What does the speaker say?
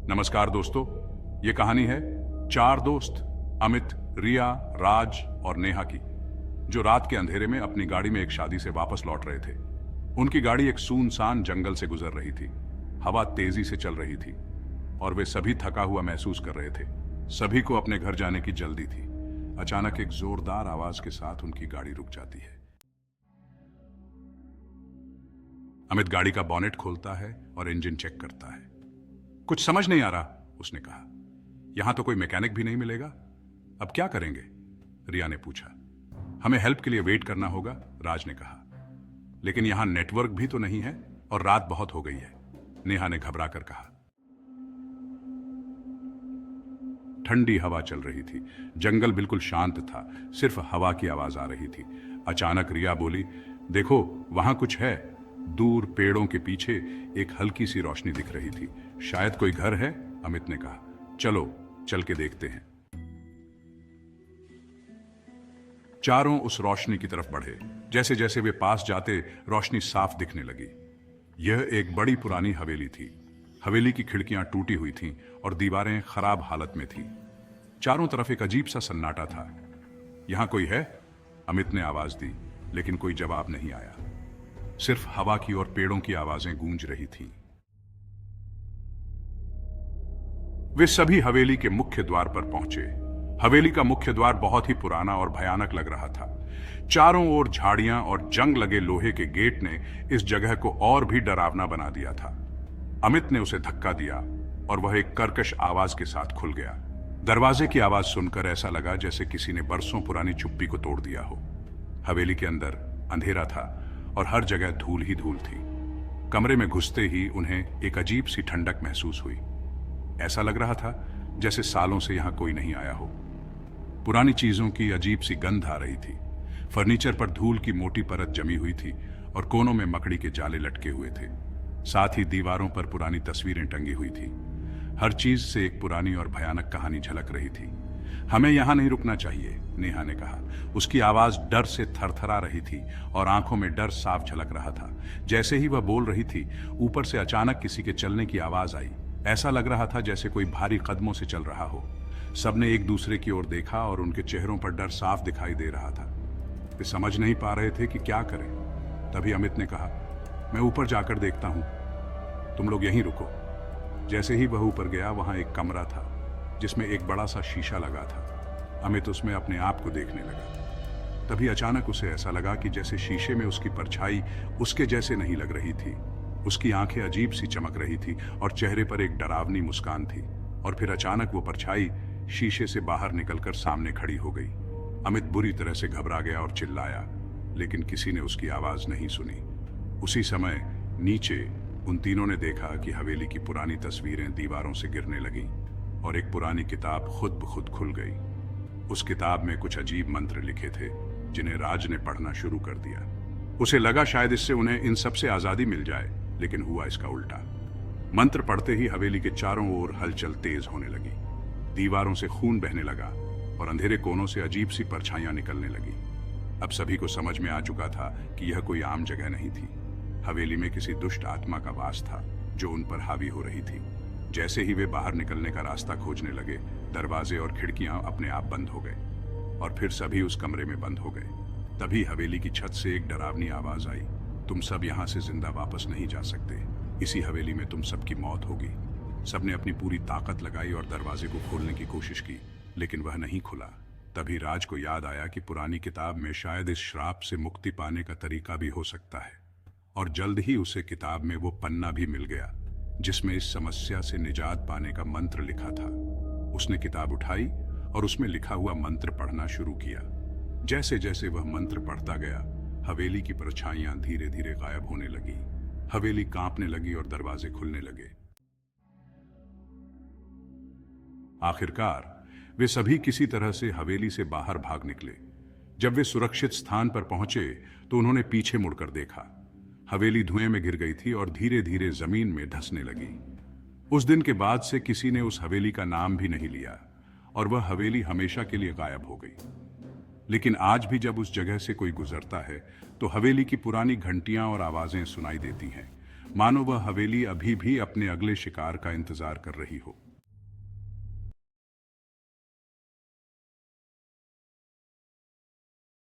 नमस्कार दोस्तों, ये कहानी है चार दोस्त अमित, रिया, राज और नेहा की, जो रात के अंधेरे में अपनी गाड़ी में एक शादी से वापस लौट रहे थे। उनकी गाड़ी एक सुनसान जंगल से गुजर रही थी। हवा तेजी से चल रही थी और वे सभी थका हुआ महसूस कर रहे थे। सभी को अपने घर जाने की जल्दी थी। अचानक एक जोरदार आवाज के साथ उनकी गाड़ी रुक जाती है। अमित गाड़ी का बॉनेट खोलता है और इंजन चेक करता है। कुछ समझ नहीं आ रहा, उसने कहा। यहां तो कोई मैकेनिक भी नहीं मिलेगा, अब क्या करेंगे? रिया ने पूछा। हमें हेल्प के लिए वेट करना होगा, राज ने कहा। लेकिन यहां नेटवर्क भी तो नहीं है और रात बहुत हो गई है, नेहा ने घबरा कर कहा। ठंडी हवा चल रही थी। जंगल बिल्कुल शांत था, सिर्फ हवा की आवाज आ रही थी। अचानक रिया बोली, देखो वहां कुछ है। दूर पेड़ों के पीछे एक हल्की सी रोशनी दिख रही थी। शायद कोई घर है, अमित ने कहा। चलो चल के देखते हैं। चारों उस रोशनी की तरफ बढ़े। जैसे जैसे वे पास जाते, रोशनी साफ दिखने लगी। यह एक बड़ी पुरानी हवेली थी। हवेली की खिड़कियां टूटी हुई थीं और दीवारें खराब हालत में थीं। चारों तरफ एक अजीब सा सन्नाटा था। यहां कोई है? अमित ने आवाज दी, लेकिन कोई जवाब नहीं आया। सिर्फ हवा की और पेड़ों की आवाजें गूंज रही थीं। वे सभी हवेली के मुख्य द्वार पर पहुंचे। हवेली का मुख्य द्वार बहुत ही पुराना और भयानक लग रहा था। चारों ओर झाड़ियां और जंग लगे लोहे के गेट ने इस जगह को और भी डरावना बना दिया था। अमित ने उसे धक्का दिया और वह एक कर्कश आवाज के साथ खुल गया। दरवाजे की आवाज सुनकर ऐसा लगा जैसे किसी ने बरसों पुरानी चुप्पी को तोड़ दिया हो। हवेली के अंदर अंधेरा था और हर जगह धूल ही धूल थी। कमरे में घुसते ही उन्हें एक अजीब सी ठंडक महसूस हुई। ऐसा लग रहा था जैसे सालों से यहां कोई नहीं आया हो। पुरानी चीजों की अजीब सी गंध आ रही थी। फर्नीचर पर धूल की मोटी परत जमी हुई थी और कोनों में मकड़ी के जाले लटके हुए थे। साथ ही दीवारों पर पुरानी तस्वीरें टंगी हुई थी। हर चीज से एक पुरानी और भयानक कहानी झलक रही थी। हमें यहां नहीं रुकना चाहिए, नेहा ने कहा। उसकी आवाज डर से थरथरा रही थी और आंखों में डर साफ झलक रहा था। जैसे ही वह बोल रही थी, ऊपर से अचानक किसी के चलने की आवाज आई। ऐसा लग रहा था जैसे कोई भारी कदमों से चल रहा हो। सबने एक दूसरे की ओर देखा और उनके चेहरों पर डर साफ दिखाई दे रहा था। वे समझ नहीं पा रहे थे कि क्या करें। तभी अमित ने कहा, मैं ऊपर जाकर देखता हूं, तुम लोग यहीं रुको। जैसे ही वह ऊपर गया, वहां एक कमरा था जिसमें एक बड़ा सा शीशा लगा था। अमित उसमें अपने आप को देखने लगा। तभी अचानक उसे ऐसा लगा कि जैसे शीशे में उसकी परछाई उसके जैसे नहीं लग रही थी। उसकी आंखें अजीब सी चमक रही थी और चेहरे पर एक डरावनी मुस्कान थी। और फिर अचानक वो परछाई शीशे से बाहर निकलकर सामने खड़ी हो गई। अमित बुरी तरह से घबरा गया और चिल्लाया, लेकिन किसी ने उसकी आवाज नहीं सुनी। उसी समय नीचे उन तीनों ने देखा कि हवेली की पुरानी तस्वीरें दीवारों से गिरने लगीं और एक पुरानी किताब खुद ब खुद खुल गई। उस किताब में कुछ अजीब मंत्र लिखे थे, जिन्हें राज ने पढ़ना शुरू कर दिया। उसे लगा शायद इससे उन्हें इन सब से आजादी मिल जाए, लेकिन हुआ इसका उल्टा। मंत्र पढ़ते ही हवेली के चारों ओर हलचल तेज होने लगी। दीवारों से खून बहने लगा और अंधेरे कोनों से अजीब सी परछाइयां निकलने लगी। अब सभी को समझ में आ चुका था कि यह कोई आम जगह नहीं थी। हवेली में किसी दुष्ट आत्मा का वास था जो उन पर हावी हो रही थी। जैसे ही वे बाहर निकलने का रास्ता खोजने लगे, दरवाजे और खिड़कियां अपने आप बंद हो गए और फिर सभी उस कमरे में बंद हो गए। तभी हवेली की छत से एक डरावनी आवाज आई, तुम सब यहां से जिंदा वापस नहीं जा सकते। इसी हवेली में तुम सबकी मौत होगी। सबने अपनी पूरी ताकत लगाई और दरवाजे को खोलने की कोशिश की, लेकिन वह नहीं खुला। तभी राज को याद आया कि पुरानी किताब में शायद इस श्राप से मुक्ति पाने का तरीका भी हो सकता है। और जल्द ही उसे किताब में वो पन्ना भी मिल गया जिसमें इस समस्या से निजात पाने का मंत्र लिखा था। उसने किताब उठाई और उसमें लिखा हुआ मंत्र पढ़ना शुरू किया। जैसे जैसे वह मंत्र पढ़ता गया, हवेली की परछाइयां धीरे धीरे गायब होने लगी। हवेली कांपने लगी और दरवाजे खुलने लगे। आखिरकार वे सभी किसी तरह से हवेली से बाहर भाग निकले। जब वे सुरक्षित स्थान पर पहुंचे तो उन्होंने पीछे मुड़कर देखा। हवेली धुएं में गिर गई थी और धीरे धीरे जमीन में धंसने लगी। उस दिन के बाद से किसी ने उस हवेली का नाम भी नहीं लिया और वह हवेली हमेशा के लिए गायब हो गई। लेकिन आज भी जब उस जगह से कोई गुजरता है तो हवेली की पुरानी घंटियां और आवाजें सुनाई देती हैं। मानो वह हवेली अभी भी अपने अगले शिकार का इंतजार कर रही हो।